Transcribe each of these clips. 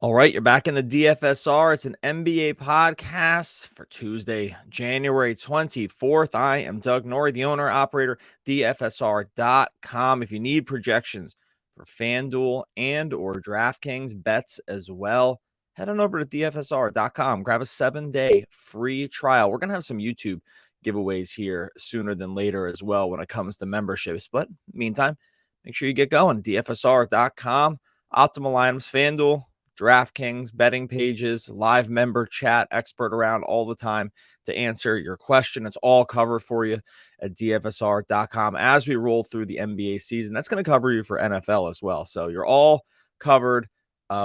All right, you're back in the DFSR. It's an NBA podcast for Tuesday, January 24th. I am Doug Norrie, the owner, operator, DFSR.com. If you need projections for FanDuel and or DraftKings bets as well, head on over to DFSR.com. Grab a 7-day free trial. We're going to have some YouTube giveaways here sooner than later as well when it comes to memberships. But meantime, make sure you get going. DFSR.com, optimal items, FanDuel, DraftKings, betting pages, live member chat, expert around all the time to answer your question. It's all covered for you at DFSR.com as we roll through the NBA season. That's going to cover you for NFL as well. So you're all covered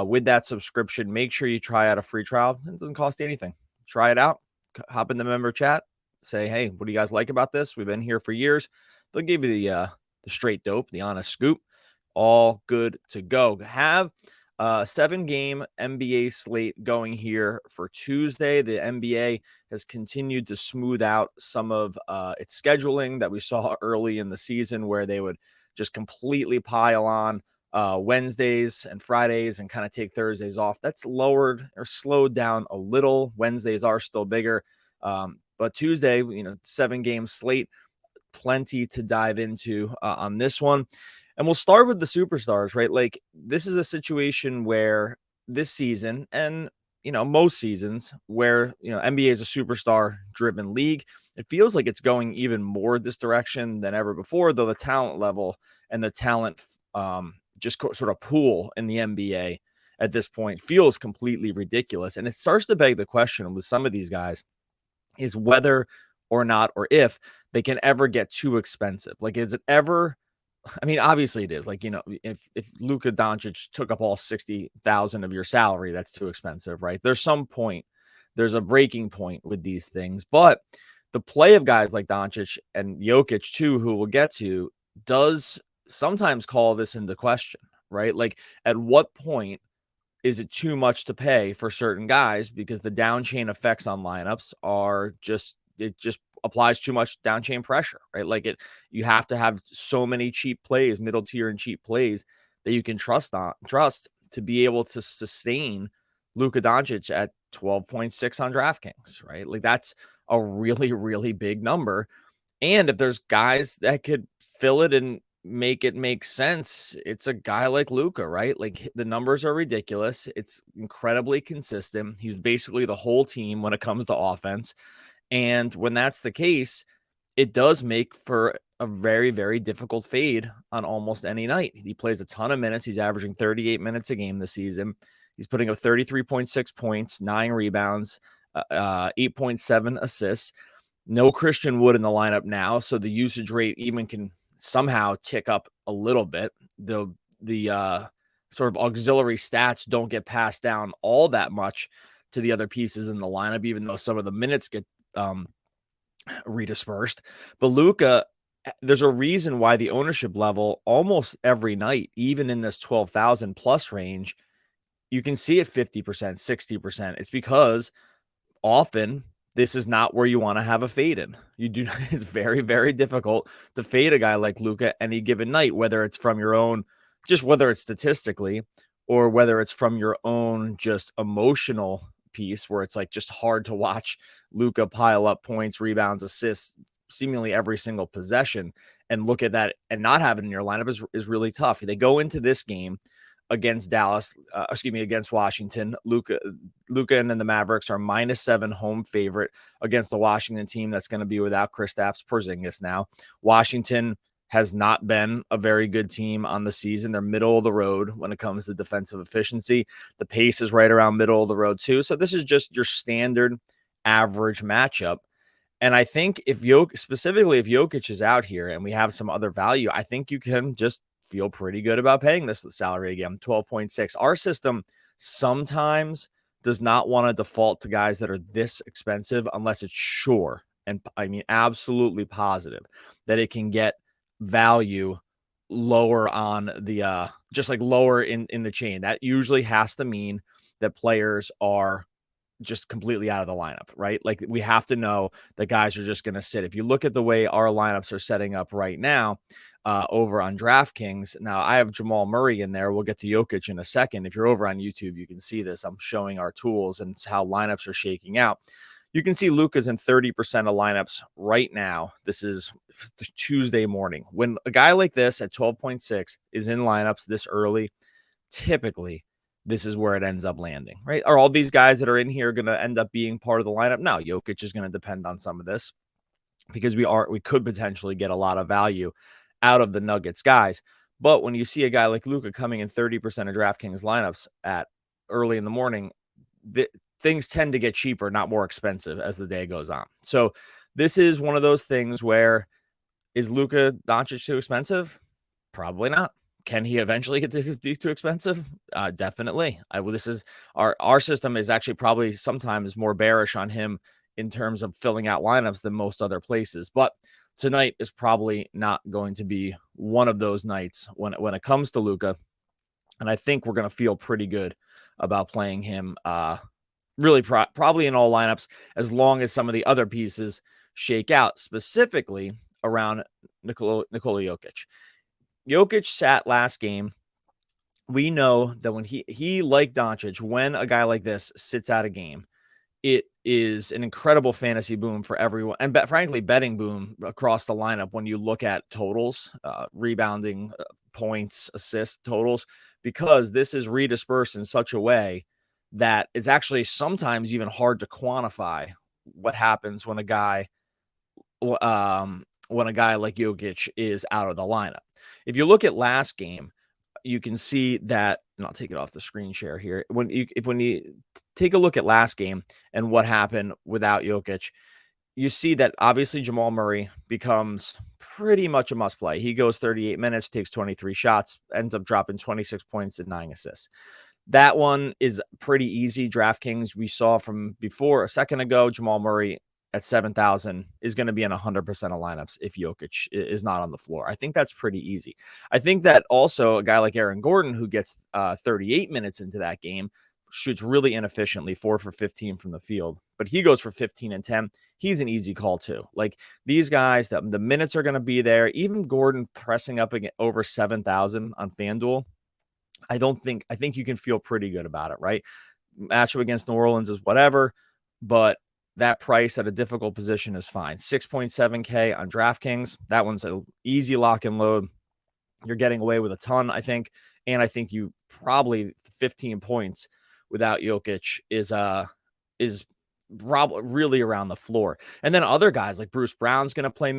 with that subscription. Make sure you try out a free trial. It doesn't cost you anything. Try it out. Hop in the member chat. Say, hey, what do you guys like about this? We've been here for years. They'll give you the straight dope, the honest scoop. All good to go. Have 7-game NBA slate going here for Tuesday. The NBA has continued to smooth out some of its scheduling that we saw early in the season, where they would just completely pile on Wednesdays and Fridays and kind of take Thursdays off. That's lowered or slowed down a little. Wednesdays are still bigger. But Tuesday, 7-game slate, plenty to dive into on this one. And we'll start with the superstars, right? Like, this is a situation where this season and, most seasons where, NBA is a superstar driven league. It feels like it's going even more this direction than ever before, though the talent level and the talent just sort of pool in the NBA at this point feels completely ridiculous. And it starts to beg the question with some of these guys is whether or not, or if they can ever get too expensive. Like, is it ever, I mean, obviously it is. Like, if Luka Doncic took up all 60,000 of your salary, that's too expensive, right? There's some point, there's a breaking point with these things. But the play of guys like Doncic and Jokic too, who we'll get to, does sometimes call this into question, right? Like, at what point is it too much to pay for certain guys, because the down chain effects on lineups are just applies too much down chain pressure, right? Like, you have to have so many cheap plays, middle tier and cheap plays that you can trust to be able to sustain Luka Doncic at 12.6 on DraftKings, right? Like, that's a really, really big number. And if there's guys that could fill it and make it make sense, it's a guy like Luka, right? Like, the numbers are ridiculous. It's incredibly consistent. He's basically the whole team when it comes to offense. And when that's the case, it does make for a very, very difficult fade on almost any night. He plays a ton of minutes. He's averaging 38 minutes a game this season. He's putting up 33.6 points, 9 rebounds, 8.7 assists. No Christian Wood in the lineup now, so the usage rate even can somehow tick up a little bit. The sort of auxiliary stats don't get passed down all that much to the other pieces in the lineup, even though some of the minutes get redispersed. But Luka, there's a reason why the ownership level almost every night, even in this 12,000 plus range, you can see it 50%, 60%. It's because often this is not where you want to have a fade in. It's very, very difficult to fade a guy like Luka any given night, whether it's from your own, just whether it's statistically, or whether it's from your own just emotional piece, where it's like just hard to watch Luka pile up points, rebounds, assists, seemingly every single possession, and look at that and not have it in your lineup is really tough. They go into this game against against Washington. Luka and then the Mavericks are -7 home favorite against the Washington team that's going to be without Kristaps Porzingis now. Washington has not been a very good team on the season. They're middle of the road when it comes to defensive efficiency. The pace is right around middle of the road too. So this is just your standard average matchup. And I think if Jokic is out here and we have some other value, I think you can just feel pretty good about paying this salary again, 12.6. Our system sometimes does not want to default to guys that are this expensive unless it's sure, and I mean absolutely positive, that it can get value lower on the just like lower in the chain. That usually has to mean that players are just completely out of the lineup, right? Like, we have to know that guys are just going to sit. If you look at the way our lineups are setting up right now, over on DraftKings. Now, I have Jamal Murray in there. We'll get to Jokic in a second. If you're over on YouTube, you can see this. I'm showing our tools and how lineups are shaking out. You can see Luka's in 30% of lineups right now. This is Tuesday morning. When a guy like this at 12.6 is in lineups this early, typically this is where it ends up landing, right? Are all these guys that are in here going to end up being part of the lineup? No, Jokic is going to depend on some of this because we could potentially get a lot of value out of the Nuggets guys. But when you see a guy like Luka coming in 30% of DraftKings lineups at early in the morning, things tend to get cheaper, not more expensive as the day goes on. So this is one of those things where, is Luka Doncic too expensive? Probably not. Can he eventually get to be too expensive? Definitely. This is our system is actually probably sometimes more bearish on him in terms of filling out lineups than most other places. But tonight is probably not going to be one of those nights when it comes to Luka. And I think we're going to feel pretty good about playing him really probably in all lineups, as long as some of the other pieces shake out, specifically around Nikola Jokic. Jokic sat last game. We know that when he like Doncic, when a guy like this sits out a game, it is an incredible fantasy boom for everyone. And frankly, betting boom across the lineup when you look at totals, rebounding, points, assist totals, because this is redispersed in such a way that it's actually sometimes even hard to quantify what happens when a guy like Jokic is out of the lineup. If you look at last game, you can see that, and I'll take it off the screen share here. When you take a look at last game and what happened without Jokic, you see that obviously Jamal Murray becomes pretty much a must play. He goes 38 minutes, takes 23 shots, ends up dropping 26 points and 9 assists. That one is pretty easy. DraftKings, we saw from before a second ago, Jamal Murray at 7,000 is going to be in 100% of lineups if Jokic is not on the floor. I think that's pretty easy. I think that also a guy like Aaron Gordon, who gets 38 minutes into that game, shoots really inefficiently, 4 for 15 from the field, but he goes for 15 and 10. He's an easy call too. Like these guys, the minutes are going to be there. Even Gordon pressing up again over 7,000 on FanDuel. I think you can feel pretty good about it, right? Matchup against New Orleans is whatever, but that price at a difficult position is fine. 6.7K on DraftKings. That one's an easy lock and load. You're getting away with a ton, I think. And I think you probably 15 points without Jokic is probably really around the floor. And then other guys like Bruce Brown's going to play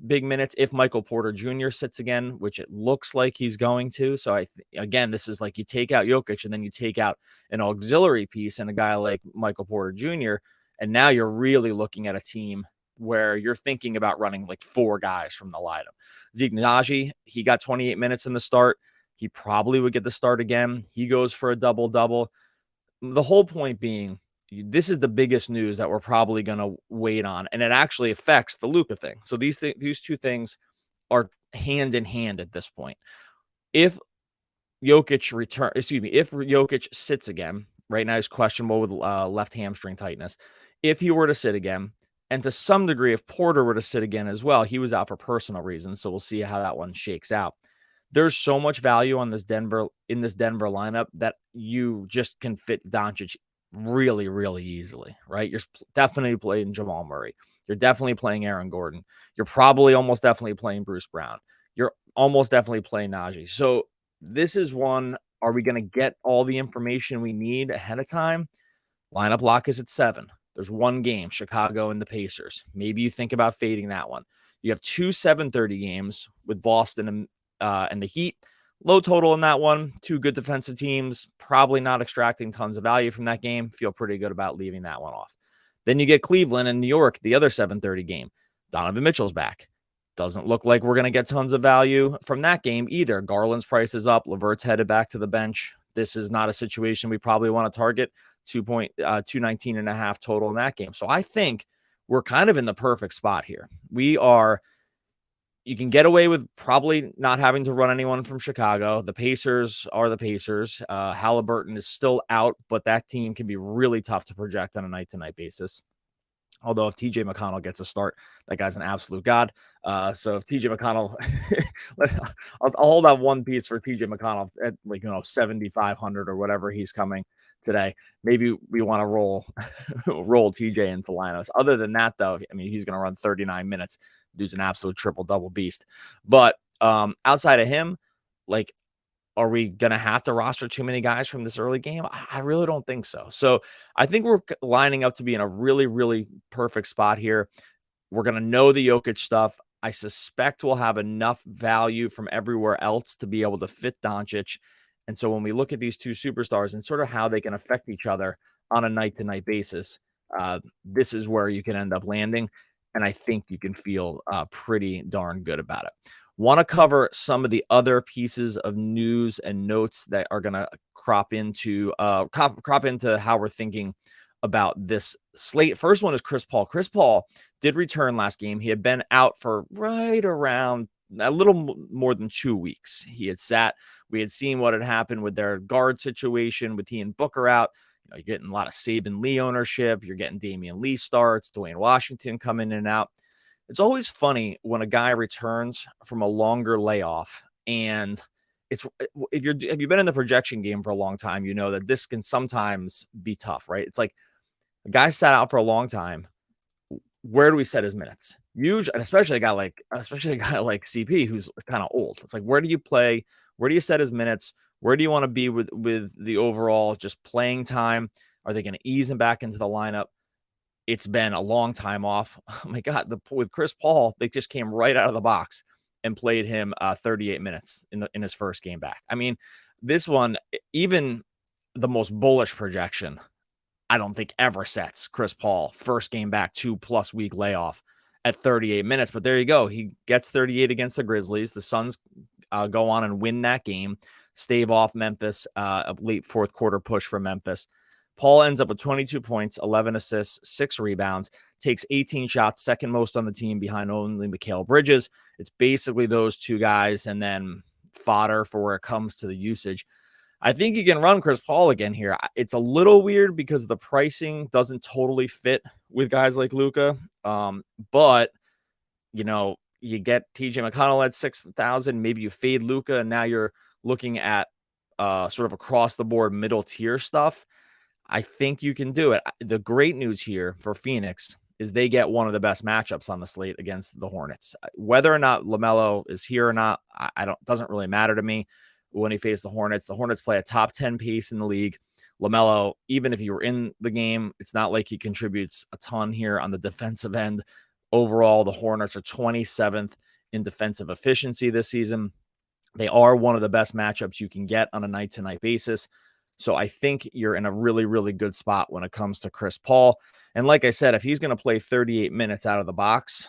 big minutes if Michael Porter Jr. sits again, which it looks like he's going to. So again, this is like you take out Jokic and then you take out an auxiliary piece and a guy like Michael Porter Jr. And now you're really looking at a team where you're thinking about running like 4 guys from the lineup. Zeke Nnaji, he got 28 minutes in the start. He probably would get the start again. He goes for a double-double. The whole point being, this is the biggest news that we're probably going to wait on, and it actually affects the Luka thing. So these two things are hand in hand at this point. If Jokic sits again, right now he's questionable with left hamstring tightness. If he were to sit again, and to some degree, if Porter were to sit again as well, he was out for personal reasons, so we'll see how that one shakes out. There's so much value on this Denver lineup that you just can fit Doncic really, really easily, right? You're definitely playing Jamal Murray. You're definitely playing Aaron Gordon. You're probably almost definitely playing Bruce Brown. You're almost definitely playing Nnaji. So this is one, are we going to get all the information we need ahead of time? Lineup lock is at 7. There's one game, Chicago and the Pacers. Maybe you think about fading that one. You have 2 7:30 games with Boston and the Heat. Low total in that one. 2 good defensive teams. Probably not extracting tons of value from that game. Feel pretty good about leaving that one off. Then you get Cleveland and New York, the other 7:30 game. Donovan Mitchell's back. Doesn't look like we're going to get tons of value from that game either. Garland's price is up. LeVert's headed back to the bench. This is not a situation we probably want to target. 219 and a half total in that game. So I think we're kind of in the perfect spot here. You can get away with probably not having to run anyone from Chicago. The Pacers are the Pacers. Halliburton is still out, but that team can be really tough to project on a night-to-night basis. Although if TJ McConnell gets a start, that guy's an absolute god. So if TJ McConnell, I'll hold on one piece for TJ McConnell at 7,500 or whatever he's coming today. Maybe we want to roll TJ into lineups. Other than that, though, I mean, he's going to run 39 minutes. Dude's an absolute triple double beast. But outside of him, like, are we going to have to roster too many guys from this early game? I really don't think so. So I think we're lining up to be in a really, really perfect spot here. We're going to know the Jokic stuff. I suspect we'll have enough value from everywhere else to be able to fit Doncic. And so when we look at these two superstars and sort of how they can affect each other on a night-to-night basis, this is where you can end up landing. And I think you can feel pretty darn good about it. Want to cover some of the other pieces of news and notes that are going to crop into how we're thinking about this slate. First one is Chris Paul. Chris Paul did return last game. He had been out for right around a little more than 2 weeks. He had sat. We had seen what had happened with their guard situation with he and Booker out. You're getting a lot of Saban Lee ownership. You're getting Damian Lee starts, Dwayne Washington coming in and out. It's always funny when a guy returns from a longer layoff, and if you've been in the projection game for a long time, you know that this can sometimes be tough, right? It's like a guy sat out for a long time. Where do we set his minutes? Huge, and especially a guy like CP who's kind of old. It's like, where do you play? Where do you set his minutes? Where do you want to be with the overall just playing time? Are they going to ease him back into the lineup? It's been a long time off. Oh my God, with Chris Paul, they just came right out of the box and played him 38 minutes in his first game back. I mean, this one, even the most bullish projection, I don't think ever sets Chris Paul first game back 2+ week layoff at 38 minutes. But there you go. He gets 38 against the Grizzlies. The Suns go on and win that game, stave off Memphis, a late fourth quarter push for Memphis. Paul ends up with 22 points, 11 assists, 6 rebounds, takes 18 shots, second most on the team behind only Mikal Bridges. It's basically those two guys and then fodder for where it comes to the usage. I think you can run Chris Paul again here. It's a little weird because the pricing doesn't totally fit with guys like Luka. But, you get TJ McConnell at 6,000. Maybe you fade Luka, and now you're looking at sort of across the board middle tier stuff. I think you can do it. The great news here for Phoenix is they get one of the best matchups on the slate against the Hornets. Whether or not LaMelo is here or not, doesn't really matter to me. When he faced the Hornets play a top 10 pace in the league. LaMelo, even if he were in the game, it's not like he contributes a ton here on the defensive end. Overall, the Hornets are 27th in defensive efficiency this season. They are one of the best matchups you can get on a night-to-night basis. So I think you're in a really, really good spot when it comes to Chris Paul. And like I said, if he's going to play 38 minutes out of the box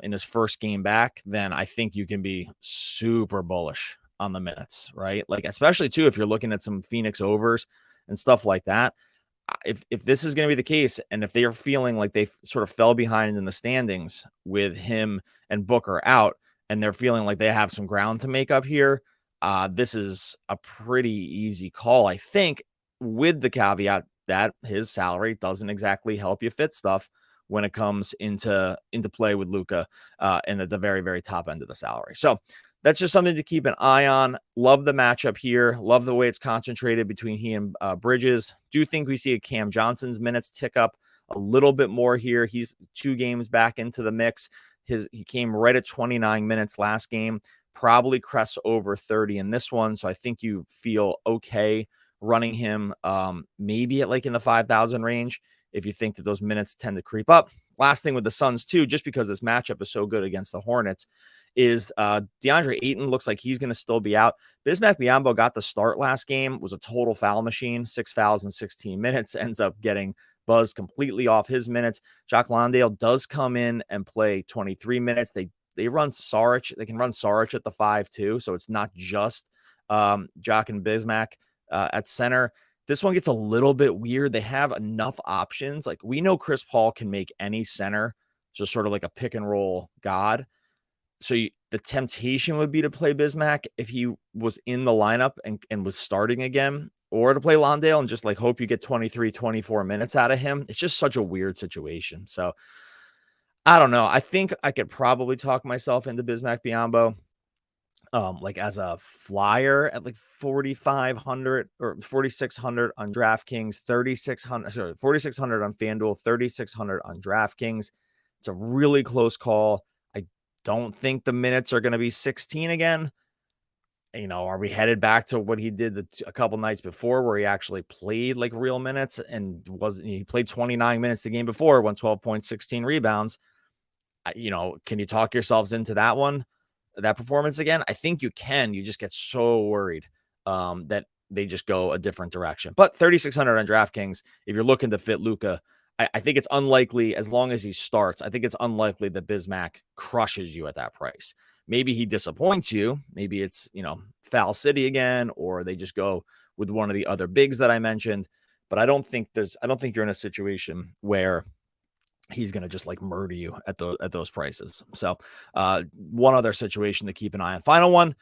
in his first game back, then I think you can be super bullish on the minutes, right? Like, especially too, if you're looking at some Phoenix overs and stuff like that. If this is going to be the case, and if they're feeling like they sort of fell behind in the standings with him and Booker out, and they're feeling like they have some ground to make up here, this is a pretty easy call, I think, with the caveat that his salary doesn't exactly help you fit stuff when it comes into play with Luka and at the very, very top end of the salary. So that's just something to keep an eye on. Love the matchup here. Love the way it's concentrated between he and Bridges. Do think we see a Cam Johnson's minutes tick up a little bit more here. He's 2 games back into the mix. He came right at 29 minutes last game. Probably crests over 30 in this one. So I think you feel okay running him maybe at like in the 5,000 range if you think that those minutes tend to creep up. Last thing with the Suns too, just because this matchup is so good against the Hornets, is DeAndre Ayton looks like he's going to still be out. Bismack Biyombo got the start last game, was a total foul machine, 6 fouls in 16 minutes, ends up getting buzzed completely off his minutes. Jock Landale does come in and play 23 minutes. They run Saric. They can run Saric at the 5 too, so it's not just Jock and Bismack at center. This one gets a little bit weird. They have enough options. Like, we know Chris Paul can make any center, just sort of like a pick and roll god. So the temptation would be to play Bismack if he was in the lineup and was starting again. or to play Londale and just like hope you get 23, 24 minutes out of him. It's just such a weird situation. So I don't know. I think I could probably talk myself into Bismack Biyombo. Like as a flyer at like 4,500 or 4,600 on DraftKings, 4,600 on FanDuel, 3,600 on DraftKings. It's a really close call. I don't think the minutes are going to be 16 again. Are we headed back to what he did a couple nights before where he actually played like real minutes and he played 29 minutes the game before, won 12 points, 16 rebounds. Can you talk yourselves into that performance again? I think you can. You just get so worried that they just go a different direction. But 3,600 on DraftKings, if you're looking to fit Luka, I think it's unlikely, as long as he starts, I think it's unlikely that Bismack crushes you at that price. Maybe he disappoints you. Maybe it's, Foul City again, or they just go with one of the other bigs that I mentioned. But I don't think you're in a situation where he's going to just like murder you at those prices. So one other situation to keep an eye on. Final one,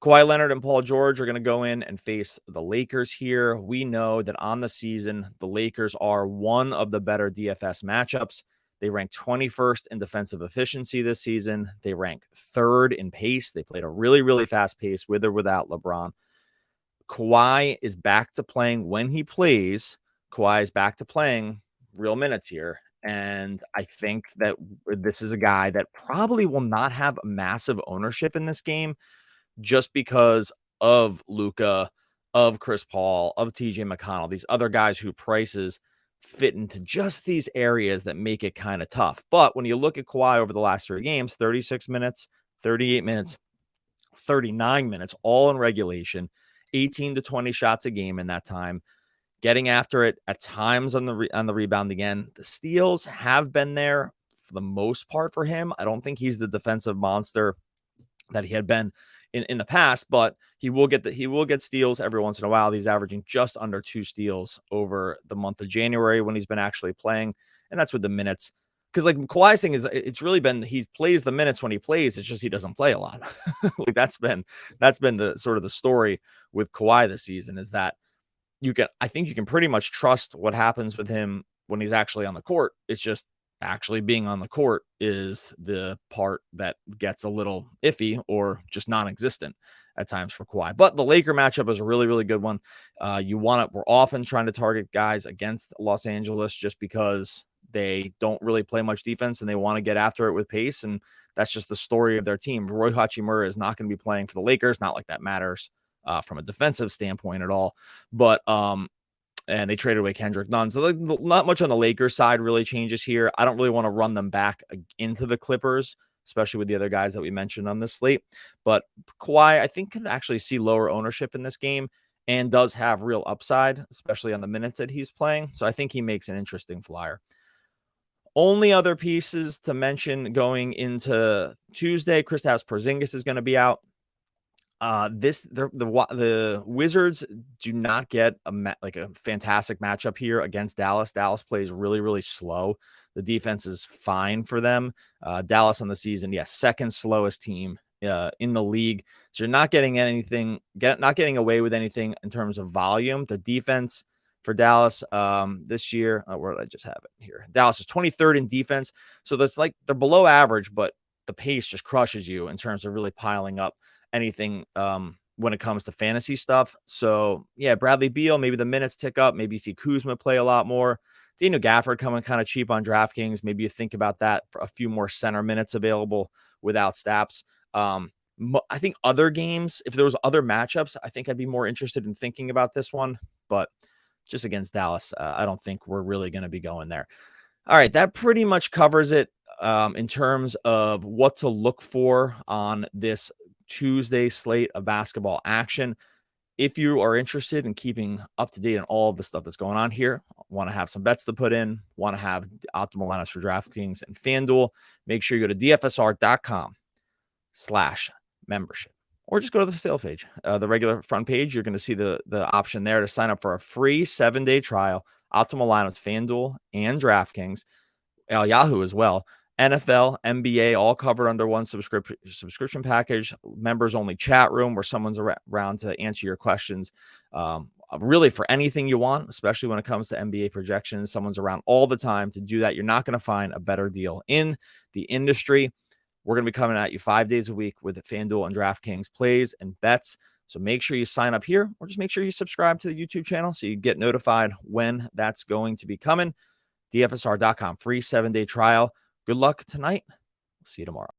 Kawhi Leonard and Paul George are going to go in and face the Lakers here. We know that on the season, the Lakers are one of the better DFS matchups. They rank 21st in defensive efficiency this season. They rank 3rd in pace. They played a really, really fast pace with or without LeBron. Kawhi is back to playing when he plays. Kawhi is back to playing real minutes here. And I think that this is a guy that probably will not have massive ownership in this game just because of Luka, of Chris Paul, of TJ McConnell, these other guys who prices fit into just these areas that make it kind of tough. But when you look at Kawhi over the last 3 games, 36 minutes, 38 minutes, 39 minutes, all in regulation, 18 to 20 shots a game in that time, getting after it at times on the rebound again. The steals have been there for the most part for him. I don't think he's the defensive monster that he had been in the past, but he will get steals every once in a while. He's averaging just under 2 steals over the month of January when he's been actually playing, and that's with the minutes. Because like Kawhi's thing is, it's really been he plays the minutes when he plays. It's just he doesn't play a lot. Like that's been the sort of the story with Kawhi this season, is that I think you can pretty much trust what happens with him when he's actually on the court. It's just actually being on the court is the part that gets a little iffy or just non-existent at times for Kawhi. But the Laker matchup is a really, really good one. We're often trying to target guys against Los Angeles just because they don't really play much defense and they want to get after it with pace. And that's just the story of their team. Roy Hachimura is not going to be playing for the Lakers. Not like that matters from a defensive standpoint at all. But and they traded away Kendrick Nunn. So not much on the Lakers side really changes here. I don't really want to run them back into the Clippers, especially with the other guys that we mentioned on this slate. But Kawhi, I think, can actually see lower ownership in this game and does have real upside, especially on the minutes that he's playing. So I think he makes an interesting flyer. Only other pieces to mention going into Tuesday, Kristaps Porzingis is going to be out. The Wizards do not get a fantastic matchup here against Dallas. Dallas plays really, really slow. The defense is fine for them. Dallas on the season, second slowest team in the league. So you're not getting not getting away with anything in terms of volume. The defense for Dallas this year, where did I just have it here? Dallas is 23rd in defense. So that's like they're below average, but the pace just crushes you in terms of really piling up anything when it comes to fantasy stuff. So Bradley Beal, maybe the minutes tick up. Maybe you see Kuzma play a lot more. Daniel Gafford coming kind of cheap on DraftKings. Maybe you think about that for a few more center minutes available without Staps. I think other games, if there was other matchups, I think I'd be more interested in thinking about this one. But just against Dallas, I don't think we're really going to be going there. All right, that pretty much covers it in terms of what to look for on this Tuesday slate of basketball action. If you are interested in keeping up to date on all of the stuff that's going on here, want to have some bets to put in, want to have optimal lineups for DraftKings and FanDuel, make sure you go to dfsr.com/membership, or just go to the sales page, the regular front page. You're going to see the option there to sign up for a free 7-day trial, optimal lineups, FanDuel and DraftKings, Yahoo as well. NFL, NBA, all covered under one subscription package. Members only chat room where someone's around to answer your questions. really for anything you want, especially when it comes to NBA projections. Someone's around all the time to do that. You're not going to find a better deal in the industry. We're going to be coming at you 5 days a week with FanDuel and DraftKings plays and bets. So make sure you sign up here, or just make sure you subscribe to the YouTube channel so you get notified when that's going to be coming. DFSR.com, free 7-day trial. Good luck tonight. We'll see you tomorrow.